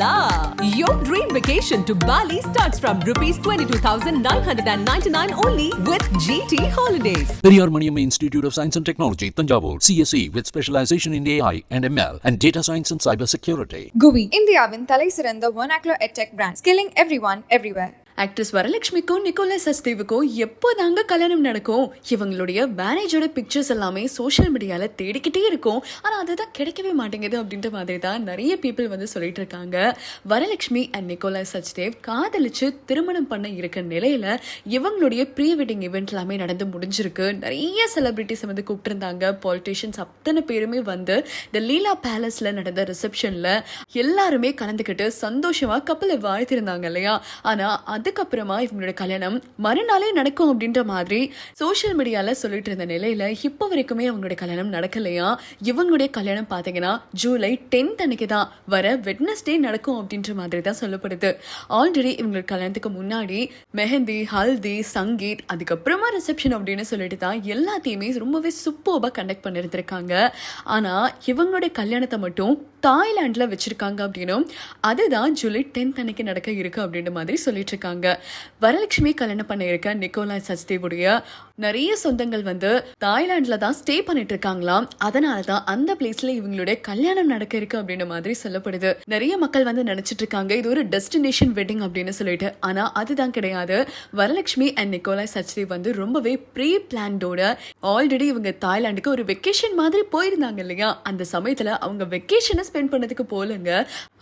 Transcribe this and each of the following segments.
la! Your dream vacation to Bali starts from rupees 22,999 only with GT Holidays. Periyar Maniamma Institute of Science and Technology, Tanjavur, CSE with specialization in AI and ML and data science and cyber security. GUI, இந்தியாவின் தலை சிறந்த vernacular edtech brand, skilling everyone everywhere. Actress வரலட்சுமிக்கும் Nicholas சச்தேவுக்கும் எப்போதாங்க கல்யாணம் நடக்கும்? இவங்களுடைய மேரேஜோட pictures எல்லாமே சோஷியல் மீடியாவில் தேடிக்கிட்டே இருக்கும். ஆனால் அதுதான் கிடைக்கவே மாட்டேங்குது அப்படின்ற மாதிரி தான் நிறைய பீப்புள் வந்து சொல்லிட்டு இருக்காங்க. வரலட்சுமி அண்ட் நிக்கோலஸ் சச்தேவ் காதலிச்சு திருமணம் பண்ண இருக்க நிலையில இவங்களுடைய ப்ரீ வெட்டிங் இவெண்ட் எல்லாமே நடந்து முடிஞ்சிருக்கு. நிறைய செலிபிரிட்டிஸ் வந்து கூப்பிட்டுருந்தாங்க. பாலிட்டிஷியன்ஸ் அத்தனை பேருமே வந்து இந்த லீலா பேலஸ்ல நடந்த ரிசப்ஷன்ல எல்லாருமே கலந்துக்கிட்டு சந்தோஷமா கப்பலை வாழ்த்திருந்தாங்க இல்லையா? ஆனா அதுக்கப்புறமா இவங்களோட கல்யாணம் மறுநாளே நடக்கும் அப்படின்ற மாதிரி சோஷியல் மீடியால சொல்லிட்டு இருந்த நிலையில இப்போ வரைக்குமே அவங்களுடைய கல்யாணம் நடக்கலையா? இவங்களுடைய கல்யாணம் பார்த்தீங்கன்னா ஜூலை 10th அன்னைக்கு தான் வர வெட்னஸ்டே நடக்கும் அப்படின்ற மாதிரி தான் சொல்லப்படுது. ஆல்ரெடி இவங்களோட கல்யாணத்துக்கு முன்னாடி மெஹந்தி, ஹல்தி, சங்கீத், அதுக்கப்புறமா ரிசப்ஷன் அப்படின்னு சொல்லிட்டு தான் எல்லாத்தையுமே ரொம்பவே சூப்பர்பா கண்டக்ட் பண்ணிருந்திருக்காங்க. ஆனா இவங்களுடைய கல்யாணத்தை மட்டும் தாய்லாந்துல வச்சிருக்காங்க அப்படின்னும் அதுதான் ஜூலை 10th அன்னைக்கு நடக்க இருக்கு அப்படின்ற மாதிரி சொல்லிட்டு இருக்காங்க. வரலட்சுமி கல்யாணம் பண்ண இருக்க நிக்கோலஸ் சச்தேவுடைய நிறைய சொந்தங்கள் வந்து தாய்லாந்துல தான் ஸ்டே பண்ணிட்டு இருக்காங்களாம். அதனாலதான் அந்த பிளேஸ்ல இவங்களுடைய கல்யாணம் நடக்க இருக்கு அப்படின்ற மாதிரி சொல்லப்படுது. நிறைய மக்கள் வந்து நினைச்சிட்டு இருக்காங்க இது ஒரு டெஸ்டினேஷன் வெட்டிங் அப்படின்னு சொல்லிட்டு. ஆனா அதுதான் கிடையாது. வரலட்சுமி அண்ட் நிக்கோலஸ் சச்தேவ் வந்து ரொம்பவே ப்ரீ பிளான்டோட ஆல்ரெடி இவங்க தாய்லாந்துக்கு ஒரு வெக்கேஷன் மாதிரி போயிருந்தாங்க இல்லையா? அந்த சமயத்துல அவங்க வெக்கேஷனை ஸ்பெண்ட் பண்ணதுக்கு போலங்க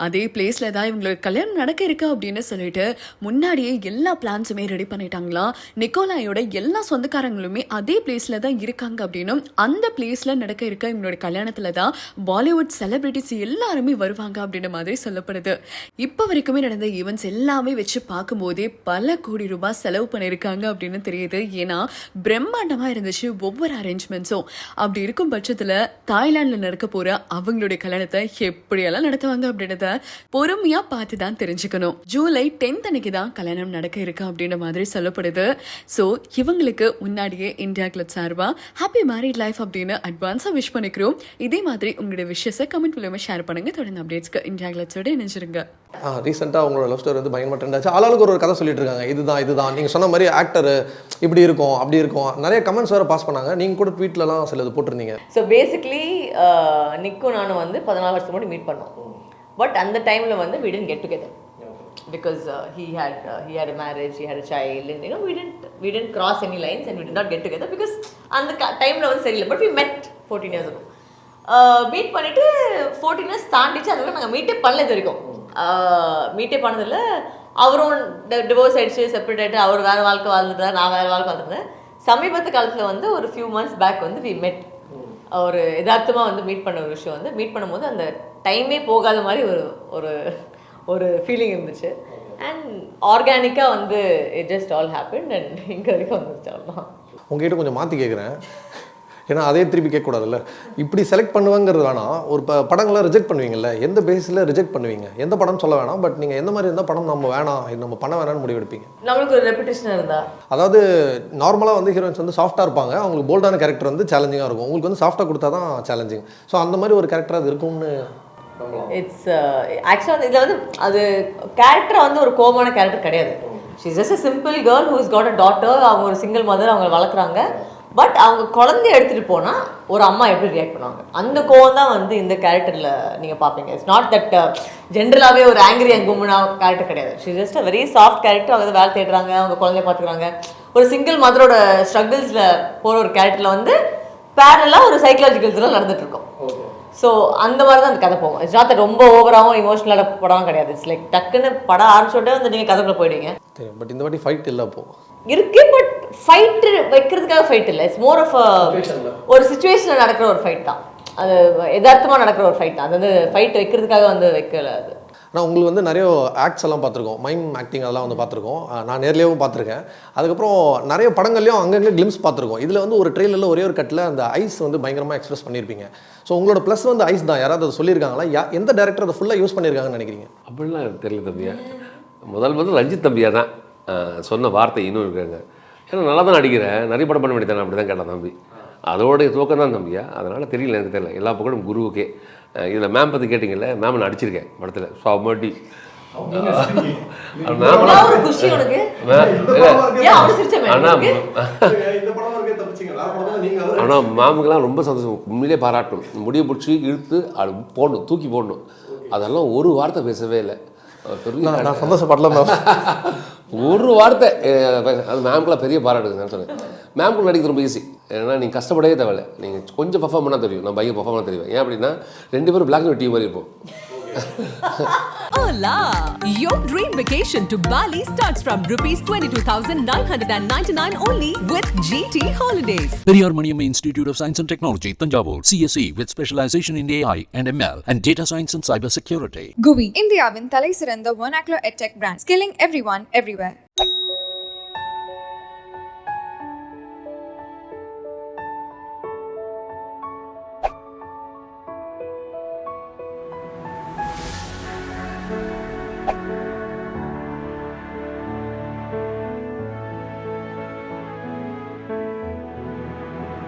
அதே பிளேஸ்ல தான் இவங்களுக்கு கல்யாணம் நடக்க இருக்கு அப்படின்னு சொல்லிட்டு முன்னாடியே எல்லா பிளான்ஸுமே ரெடி பண்ணிட்டாங்களாம். நிக்கோலாயோட எல்லா சொந்தக்காரங்களுமே அதே பிளேஸ்ல தான் இருக்காங்க அப்படின்னும் அந்த பிளேஸ்ல நடக்க இருக்க இவங்களோட கல்யாணத்துல தான் பாலிவுட் செலிபிரிட்டிஸ் எல்லாருமே வருவாங்க அப்படின்ற மாதிரி சொல்லப்படுது. இப்ப வரைக்குமே நடந்த ஈவெண்ட்ஸ் எல்லாமே வச்சு பார்க்கும்போதே பல கோடி ரூபாய் செலவு பண்ணிருக்காங்க அப்படின்னு தெரியுது. ஏன்னா பிரம்மாண்டமா இருந்துச்சு ஒவ்வொரு அரேஞ்ச்மெண்ட்ஸும். அப்படி இருக்கும் பட்சத்துல தாய்லாந்துல நடக்க போற அவங்களுடைய கல்யாணத்தை எப்படியெல்லாம் நடத்துவாங்க அப்படின்றத பொறுமையா பார்த்து தான் தெரிஞ்சுக்கணும். ஜூலை 10th அன்னைக்கு தான் கல்யாணம் நடக்க இருக்கு அப்படின்ற மாதிரி சொல்லப்படுது. ஸோ இவங்களுக்கு முன்னாடியே இந்தியா கிளப் சார்பா ஹாப்பி மேரிட் லைஃப் அப்படின்னு அட்வான்ஸா விஷ் பண்ணிக்கிறோம். இதே மாதிரி உங்களுடைய விஷயத்தை கமெண்ட் மூலமா ஷேர் பண்ணுங்க. தொடர்ந்து அப்டேட்ஸ்க்கு இந்தியா கிளப்ஸோட இணைஞ்சிருங்க. ரீசெண்டாக உங்களோட லவ் ஸ்டோரி வந்து பயங்கரமாக ட்ரெண்ட் ஆச்சு. ஆளாளுக்கு ஒரு கதை சொல்லிட்டு இருக்காங்க. இதுதான் நீங்கள் சொன்ன மாதிரி ஆக்டர் இப்படி இருக்கும் அப்படி இருக்கும் நிறைய கமெண்ட்ஸ் வேறு பாஸ் பண்ணாங்க. நீங்கள் கூட ட்வீட்லலாம் சில இது போட்டிருந்தீங்க. ஸோ பேசிக்லி நிக்கும் நானும் வந்து 14 வருஷம் முன்னாடி மீட் பண்ணோம். பட் அந்த டைமில் வந்து we didn't get together because he had a marriage, he had a child, and we didn't cross any lines and we did not get together because அந்த டைமில் வந்து சரியில்லை. But we met 14 years ago. Meet பண்ணிவிட்டு 14 years தாண்டிச்சு. அதுக்கப்புறம் நாங்கள் மீட்டே பண்ணல. இது வரைக்கும் மீட்டே பண்ணதில்லை. அவரும் டிவோர்ஸ் ஆகிடுச்சு, செப்பரேட் ஆகிட்டு அவர் வேறு வாழ்க்கை வாழ்ந்துட்டார், நான் வேறு வாழ்க்கை வாழ்ந்துருந்தேன். சமீபத்து காலத்தில் வந்து ஒரு ஃபியூ மந்த்ஸ் பேக் வந்து we met. ஒரு யதார்த்தமாக வந்து மீட் பண்ண ஒரு விஷயம் வந்து மீட் பண்ணும்போது அந்த டைமே போகாத மாதிரி ஒரு ஒரு ஃபீலிங் இருந்துச்சு. அண்ட் ஆர்கானிக்காக வந்து it just all happen and இங்கே வரைக்கும் வந்துருச்சு. அவ்வளோதான். உங்ககிட்ட கொஞ்சம் மாற்றி கேட்குறேன். ஏன்னா அதே திருப்பி கேட்கக்கூடாதுல்ல. இப்படி செலக்ட் பண்ணுவாங்கிறது வேணாம். ஒரு படங்களை ரிஜெக்ட் பண்ணுவீங்கல்ல, எந்த பேஸில் ரிஜெக்ட் பண்ணுவீங்க? எந்த படம் சொல்ல வேணாம். பட் நீங்கள் எந்த மாதிரி இருந்தால் படம் நம்ம வேணாம் இது நம்ம பண்ண வேணாம்னு முடிவெடுப்பீங்க? நம்மளுக்கு ஒரு ரெப்புடேஷன் இருந்தா, அதாவது நார்மலாக வந்து ஹீரோயின்ஸ் வந்து சாஃப்டாக இருப்பாங்க. அவங்களுக்கு போல்டான கேரக்டர் வந்து சேலஞ்சிங்காக இருக்கும். உங்களுக்கு வந்து சாஃப்டாக கொடுத்தா தான் சேலஞ்சிங். ஸோ அந்த மாதிரி ஒரு கேரக்டர் அது இருக்கும்னு இட்ஸ் ஆக்சுவலாக இதில் வந்து அது கேரக்டர் வந்து ஒரு கோமான கேரக்டர் கிடையாது. She is just a simple girl who has got a daughter. அவங்க ஒரு சிங்கிள் மதர், அவங்க வளர்க்குறாங்க. பட் அவங்க குழந்தைய எடுத்துகிட்டு போனால் ஒரு அம்மா எப்படி ரியாக்ட் பண்ணுவாங்க, அந்த கோவம் தான் வந்து இந்த கேரக்டரில் நீங்கள் பார்ப்பீங்க. இட்ஸ் நாட் தட் ஜென்ரலாகவே ஒரு ஆங்கிரி அண்ட் கும்மனா கேரக்டர் கிடையாது. She just a very soft character. அவங்க வேலை தேடுறாங்க, அவங்க குழந்தைய பார்த்துக்குறாங்க. ஒரு சிங்கிள் மதரோட ஸ்ட்ரகிள்ஸில் போகிற ஒரு கேரக்டரில் வந்து பேரலாக ஒரு சைக்கலாஜிக்கல் இதெல்லாம் நடந்துட்டு இருக்கும். ஸோ அந்த மாதிரி தான் அந்த கதை போகும். இட்ஸ் நாட் ரொம்ப ஓவராகவும் இமோஷனலான படம் கிடையாது. இட்ஸ் லைக் டக்குன்னு படம் ஆரம்பிச்சோட்டே வந்து நீங்கள் கதைக்குள்ள போயிடுவீங்க. பட் இந்த வாட்டி ஃபைட் இல்லை. அப்போ இருக்கு, பட் ஃபைட்டு வைக்கிறதுக்காக ஃபைட் இல்லை. இட்ஸ் மோர் ஆஃப் ஒரு சுச்சுவேஷனில் நடக்கிற ஒரு ஃபைட் தான். அது யதார்த்தமாக நடக்கிற ஒரு ஃபைட் தான். அது வந்து ஃபைட் வைக்கிறதுக்காக வந்து வைக்கல. அது ஆனால் உங்களுக்கு வந்து நிறைய ஆக்ட்ஸ் எல்லாம் பார்த்துருக்கோம், மைம் ஆக்டிங் அதெல்லாம் வந்து பார்த்துருக்கோம். நான் நேர்லேயும் பார்த்துருக்கேன். அதுக்கப்புறம் நிறைய படங்கள்லையும் அங்கங்கே கிளிம்ஸ் பார்த்துருக்கோம். இதில் வந்து ஒரு ட்ரெயிலரில் ஒரே ஒரு கட்டில் அந்த ஐஸ் வந்து பயங்கரமாக எக்ஸ்பிரஸ் பண்ணியிருப்பீங்க. ஸோ உங்களோட ப்ளஸ் வந்து ஐஸ் தான். யாராவது அதை சொல்லியிருக்காங்களா? எந்த டேரக்டர் அதை ஃபுல்லாக யூஸ் பண்ணியிருக்காங்கன்னு நினைக்கிறீங்க? அப்படிலாம் எனக்கு தெரியல தம்பியா. முதல் ரஞ்சித் தம்பியா தான் சொன்ன வார்த்தை இன்னும் இருக்காங்க. ஏன்னா நல்லா தான் நடிக்கிறேன், நிறைய படம் பண்ண வேண்டியதானே, அப்படி தான் கேட்டான் தம்பி. அதோடைய துவக்கம் தான் தம்பியா. அதனால் தெரியல, எனக்கு தெரியல. எல்லா பக்கமும் குருவுக்கே இதில் மேம் பற்றி கேட்டிங்கல்ல, மேம் நான் அடிச்சிருக்கேன் படத்தில் சாமடி. ஒரு குஷி உனக்கு ஏன் அவரு சிரிச்ச மாதிரி ஆனால் மேமுக்கெல்லாம் ரொம்ப சந்தோஷம், உண்மையிலே பாராட்டணும். முடிய பிடிச்சி இழுத்து அது போடணும், தூக்கி போடணும். அதெல்லாம் ஒரு வார்த்தை பேசவே இல்லை. நான் சந்தோஷப்படல மேம். ஒரு வார்த்தை அது மேம்குலாம் பெரிய பாராட்டுங்க. நான் சொன்னேன் மேம்குள்ள நடிக்கிறது ரொம்ப ஈஸி. ஏன்னா நீங்கள் கஷ்டப்படவே தேவையில்லை, நீங்கள் கொஞ்சம் பர்ஃபார்ம் பண்ணால் தெரியும். நான் பயங்கர பர்ஃபார்ம் பண்ண தெரியும். ஏன் அப்படின்னா 2 பேரும் பிளாக் அண்ட் ஒயிட் டீம் மாதிரி இருப்போம். Hola! Your dream vacation to Bali starts from rupees 22,999 only with GT Holidays. Periyar Maniamma Institute of Science and Technology, Tanjavur. CSE with specialization in AI and ML and data science and cyber security. GUI, இந்தியாவின் தலை சிறந்த vernacular edtech brand, skilling everyone, everywhere.